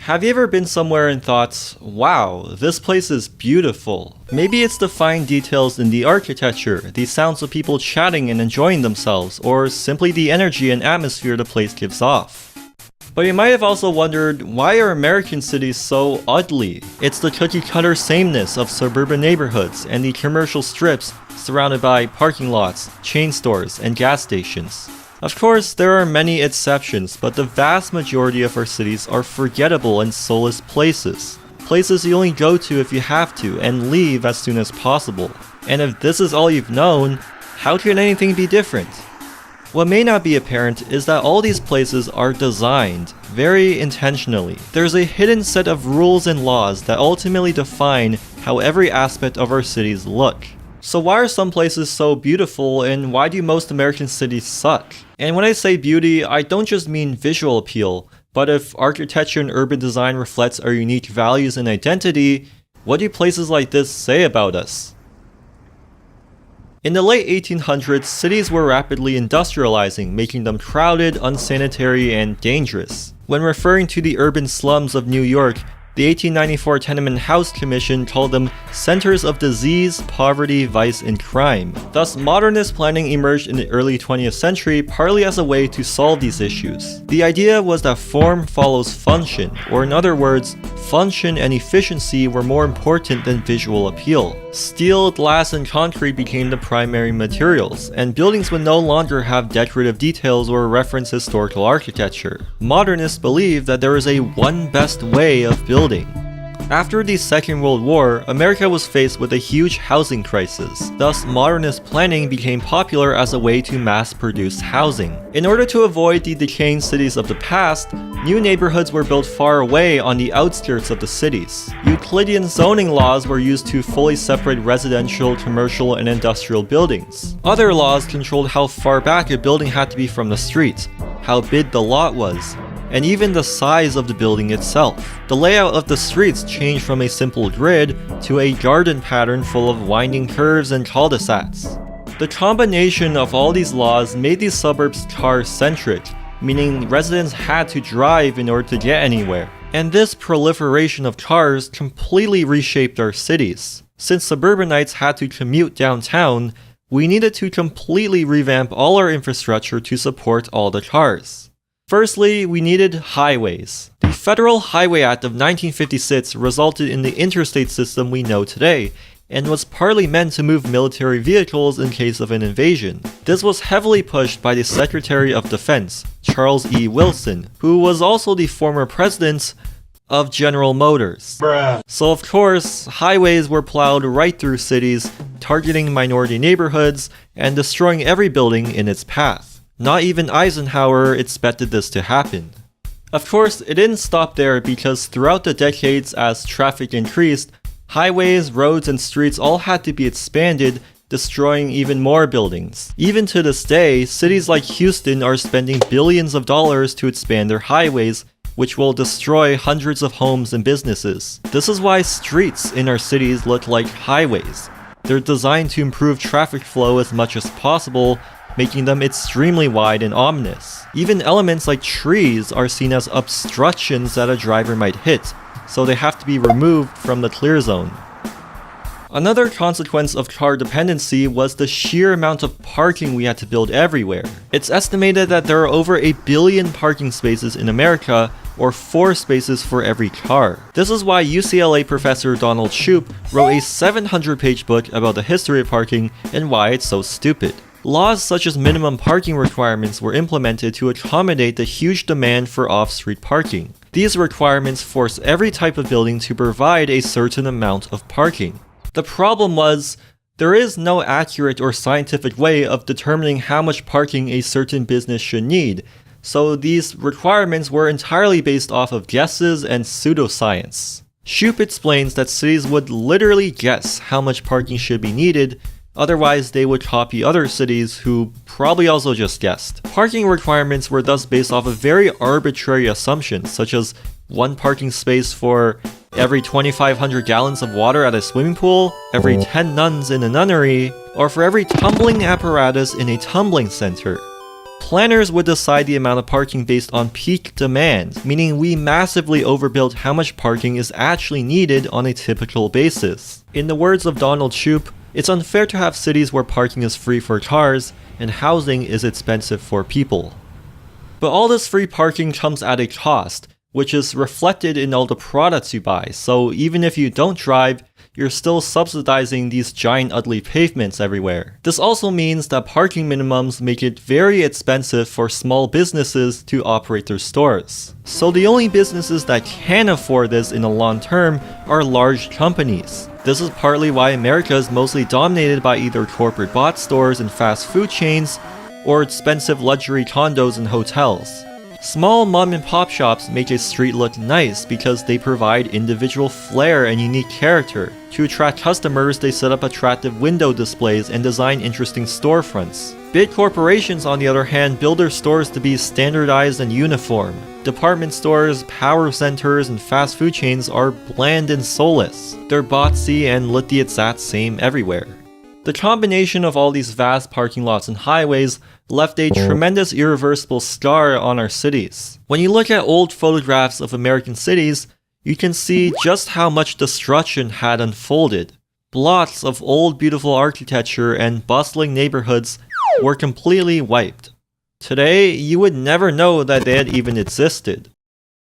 Have you ever been somewhere and thought, wow, this place is beautiful? Maybe it's the fine details in the architecture, the sounds of people chatting and enjoying themselves, or simply the energy and atmosphere the place gives off. But you might have also wondered, why are American cities so ugly? It's the cookie-cutter sameness of suburban neighborhoods and the commercial strips surrounded by parking lots, chain stores, and gas stations. Of course, there are many exceptions, but the vast majority of our cities are forgettable and soulless places. Places you only go to if you have to, and leave as soon as possible. And if this is all you've known, how can anything be different? What may not be apparent is that all these places are designed very intentionally. There's a hidden set of rules and laws that ultimately define how every aspect of our cities look. So why are some places so beautiful, and why do most American cities suck? And when I say beauty, I don't just mean visual appeal, but if architecture and urban design reflects our unique values and identity, what do places like this say about us? In the late 1800s, cities were rapidly industrializing, making them crowded, unsanitary, and dangerous. When referring to the urban slums of New York, the 1894 Tenement House Commission called them centers of disease, poverty, vice, and crime. Thus, modernist planning emerged in the early 20th century partly as a way to solve these issues. The idea was that form follows function, or in other words, function and efficiency were more important than visual appeal. Steel, glass, and concrete became the primary materials, and buildings would no longer have decorative details or reference historical architecture. Modernists believed that there is a one best way of building. After the Second World War, America was faced with a huge housing crisis. Thus, modernist planning became popular as a way to mass-produce housing. In order to avoid the decaying cities of the past, new neighborhoods were built far away on the outskirts of the cities. Euclidean zoning laws were used to fully separate residential, commercial, and industrial buildings. Other laws controlled how far back a building had to be from the street, how big the lot was, and even the size of the building itself. The layout of the streets changed from a simple grid to a garden pattern full of winding curves and cul-de-sacs. The combination of all these laws made these suburbs car-centric, meaning residents had to drive in order to get anywhere. And this proliferation of cars completely reshaped our cities. Since suburbanites had to commute downtown, we needed to completely revamp all our infrastructure to support all the cars. Firstly, we needed highways. The Federal Highway Act of 1956 resulted in the interstate system we know today, and was partly meant to move military vehicles in case of an invasion. This was heavily pushed by the Secretary of Defense, Charles E. Wilson, who was also the former president of General Motors. Bruh. So of course, highways were plowed right through cities, targeting minority neighborhoods, and destroying every building in its path. Not even Eisenhower expected this to happen. Of course, it didn't stop there because throughout the decades as traffic increased, highways, roads, and streets all had to be expanded, destroying even more buildings. Even to this day, cities like Houston are spending billions of dollars to expand their highways, which will destroy hundreds of homes and businesses. This is why streets in our cities look like highways. They're designed to improve traffic flow as much as possible, making them extremely wide and ominous. Even elements like trees are seen as obstructions that a driver might hit, so they have to be removed from the clear zone. Another consequence of car dependency was the sheer amount of parking we had to build everywhere. It's estimated that there are over 1 billion parking spaces in America, or 4 spaces for every car. This is why UCLA professor Donald Shoup wrote a 700-page book about the history of parking and why it's so stupid. Laws such as minimum parking requirements were implemented to accommodate the huge demand for off-street parking. These requirements force every type of building to provide a certain amount of parking. The problem was, there is no accurate or scientific way of determining how much parking a certain business should need, so these requirements were entirely based off of guesses and pseudoscience. Shoup explains that cities would literally guess how much parking should be needed, otherwise they would copy other cities who probably also just guessed. Parking requirements were thus based off of very arbitrary assumptions, such as 1 parking space for every 2,500 gallons of water at a swimming pool, every 10 nuns in a nunnery, or for every tumbling apparatus in a tumbling center. Planners would decide the amount of parking based on peak demand, meaning we massively overbuilt how much parking is actually needed on a typical basis. In the words of Donald Shoup, it's unfair to have cities where parking is free for cars and housing is expensive for people. But all this free parking comes at a cost, which is reflected in all the products you buy, so even if you don't drive, you're still subsidizing these giant ugly pavements everywhere. This also means that parking minimums make it very expensive for small businesses to operate their stores. So the only businesses that can afford this in the long term are large companies. This is partly why America is mostly dominated by either corporate bought stores and fast food chains, or expensive luxury condos and hotels. Small mom-and-pop shops make a street look nice because they provide individual flair and unique character. To attract customers, they set up attractive window displays and design interesting storefronts. Big corporations, on the other hand, build their stores to be standardized and uniform. Department stores, power centers, and fast food chains are bland and soulless. They're boxy and look the exact same everywhere. The combination of all these vast parking lots and highways left a tremendous irreversible scar on our cities. When you look at old photographs of American cities, you can see just how much destruction had unfolded. Blocks of old beautiful architecture and bustling neighborhoods were completely wiped. Today, you would never know that they had even existed.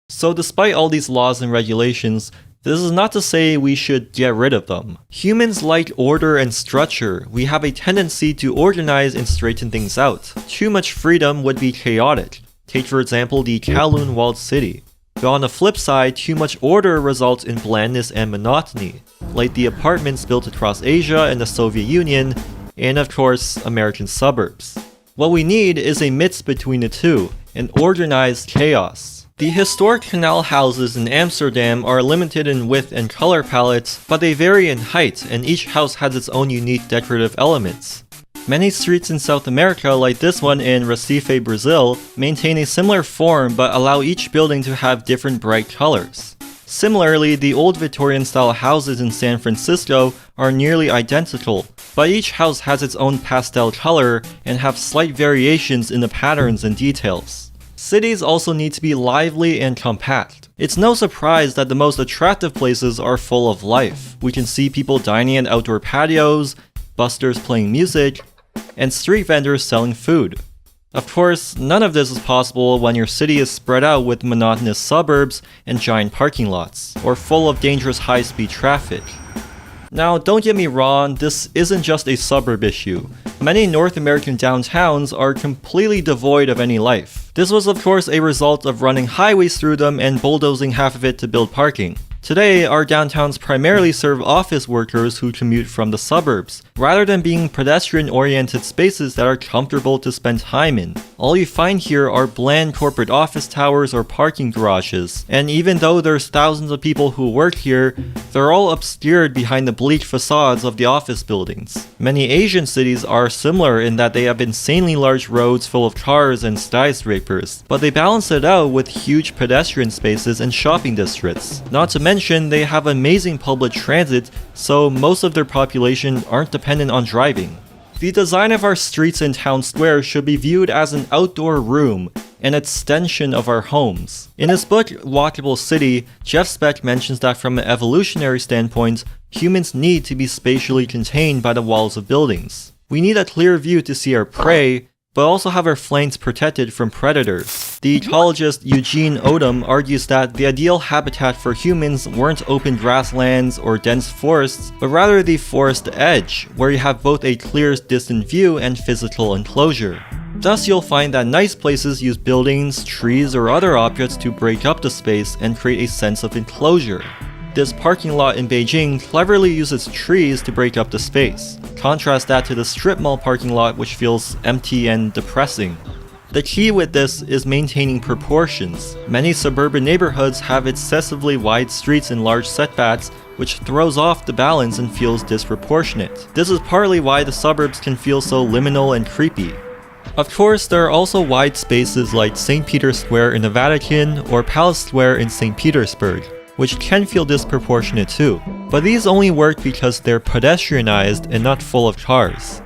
So despite all these laws and regulations, this is not to say we should get rid of them. Humans like order and structure. We have a tendency to organize and straighten things out. Too much freedom would be chaotic. Take for example the Kowloon walled city. But on the flip side, too much order results in blandness and monotony, like the apartments built across Asia and the Soviet Union, and of course, American suburbs. What we need is a mix between the two, an organized chaos. The historic canal houses in Amsterdam are limited in width and color palettes, but they vary in height, and each house has its own unique decorative elements. Many streets in South America, like this one in Recife, Brazil, maintain a similar form but allow each building to have different bright colors. Similarly, the old Victorian-style houses in San Francisco are nearly identical, but each house has its own pastel color and have slight variations in the patterns and details. Cities also need to be lively and compact. It's no surprise that the most attractive places are full of life. We can see people dining at outdoor patios, buskers playing music, and street vendors selling food. Of course, none of this is possible when your city is spread out with monotonous suburbs and giant parking lots, or full of dangerous high-speed traffic. Now, don't get me wrong, this isn't just a suburb issue. Many North American downtowns are completely devoid of any life. This was of course a result of running highways through them and bulldozing half of it to build parking. Today, our downtowns primarily serve office workers who commute from the suburbs, rather than being pedestrian-oriented spaces that are comfortable to spend time in. All you find here are bland corporate office towers or parking garages, and even though there's thousands of people who work here, they're all obscured behind the bleak facades of the office buildings. Many Asian cities are similar in that they have insanely large roads full of cars and skyscrapers, but they balance it out with huge pedestrian spaces and shopping districts. Not to mention, they have amazing public transit, so most of their population aren't dependent on driving. The design of our streets and town squares should be viewed as an outdoor room, an extension of our homes. In his book, Walkable City, Jeff Speck mentions that from an evolutionary standpoint, humans need to be spatially contained by the walls of buildings. We need a clear view to see our prey, but also have our flanks protected from predators. The ecologist Eugene Odom argues that the ideal habitat for humans weren't open grasslands or dense forests, but rather the forest edge, where you have both a clear distant view and physical enclosure. Thus, you'll find that nice places use buildings, trees, or other objects to break up the space and create a sense of enclosure. This parking lot in Beijing cleverly uses trees to break up the space. Contrast that to the strip mall parking lot, which feels empty and depressing. The key with this is maintaining proportions. Many suburban neighborhoods have excessively wide streets and large setbacks, which throws off the balance and feels disproportionate. This is partly why the suburbs can feel so liminal and creepy. Of course, there are also wide spaces like St. Peter's Square in the Vatican or Palace Square in St. Petersburg, which can feel disproportionate too. But these only work because they're pedestrianized and not full of cars.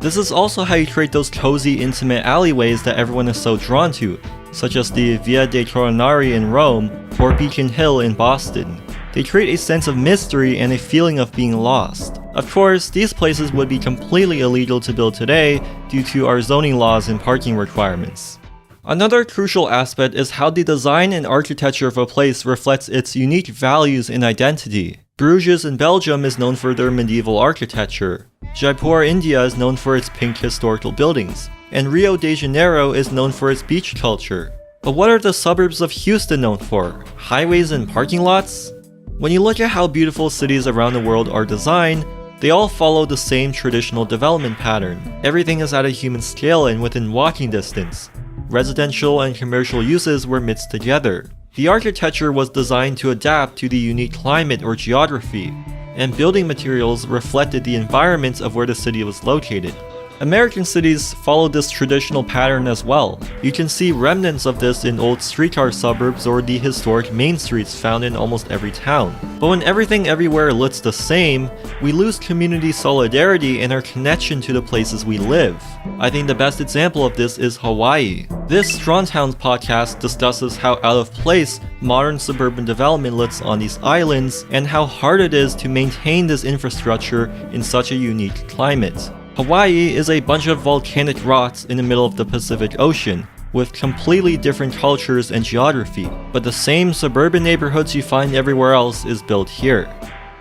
This is also how you create those cozy, intimate alleyways that everyone is so drawn to, such as the Via dei Coronari in Rome or Beacon Hill in Boston. They create a sense of mystery and a feeling of being lost. Of course, these places would be completely illegal to build today due to our zoning laws and parking requirements. Another crucial aspect is how the design and architecture of a place reflects its unique values and identity. Bruges in Belgium is known for their medieval architecture. Jaipur, India is known for its pink historical buildings. And Rio de Janeiro is known for its beach culture. But what are the suburbs of Houston known for? Highways and parking lots? When you look at how beautiful cities around the world are designed, they all follow the same traditional development pattern. Everything is at a human scale and within walking distance. Residential and commercial uses were mixed together. The architecture was designed to adapt to the unique climate or geography, and building materials reflected the environment of where the city was located. American cities followed this traditional pattern as well. You can see remnants of this in old streetcar suburbs or the historic main streets found in almost every town. But when everything everywhere looks the same, we lose community solidarity and our connection to the places we live. I think the best example of this is Hawaii. This Strong Towns podcast discusses how out of place modern suburban development looks on these islands and how hard it is to maintain this infrastructure in such a unique climate. Hawaii is a bunch of volcanic rocks in the middle of the Pacific Ocean, with completely different cultures and geography, but the same suburban neighborhoods you find everywhere else is built here.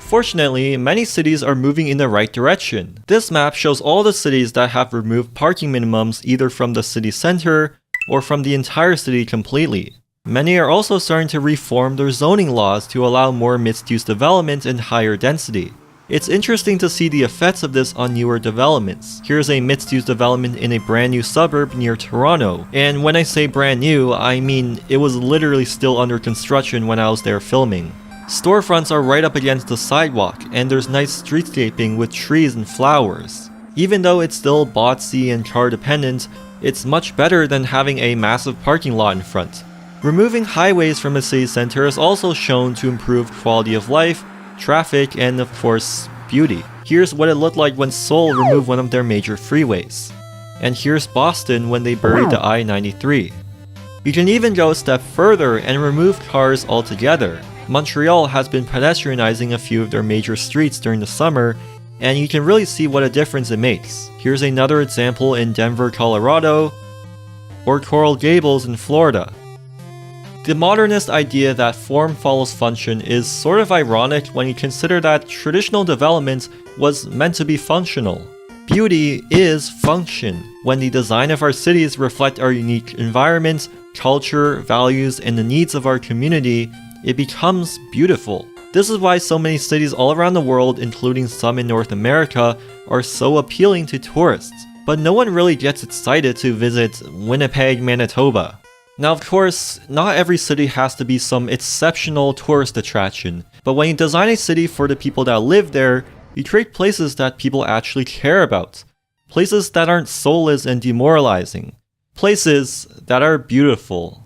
Fortunately, many cities are moving in the right direction. This map shows all the cities that have removed parking minimums either from the city center or from the entire city completely. Many are also starting to reform their zoning laws to allow more mixed-use development and higher density. It's interesting to see the effects of this on newer developments. Here's a mixed-use development in a brand new suburb near Toronto. And when I say brand new, I mean it was literally still under construction when I was there filming. Storefronts are right up against the sidewalk, and there's nice streetscaping with trees and flowers. Even though it's still botsy and car dependent, it's much better than having a massive parking lot in front. Removing highways from a city center is also shown to improve quality of life, traffic, and of course, beauty. Here's what it looked like when Seoul removed one of their major freeways. And here's Boston when they buried the I-93. You can even go a step further and remove cars altogether. Montreal has been pedestrianizing a few of their major streets during the summer, and you can really see what a difference it makes. Here's another example in Denver, Colorado, or Coral Gables in Florida. The modernist idea that form follows function is sort of ironic when you consider that traditional development was meant to be functional. Beauty is function. When the design of our cities reflect our unique environment, culture, values, and the needs of our community, it becomes beautiful. This is why so many cities all around the world, including some in North America, are so appealing to tourists. But no one really gets excited to visit Winnipeg, Manitoba. Now, of course, not every city has to be some exceptional tourist attraction, but when you design a city for the people that live there, you create places that people actually care about. Places that aren't soulless and demoralizing. Places that are beautiful.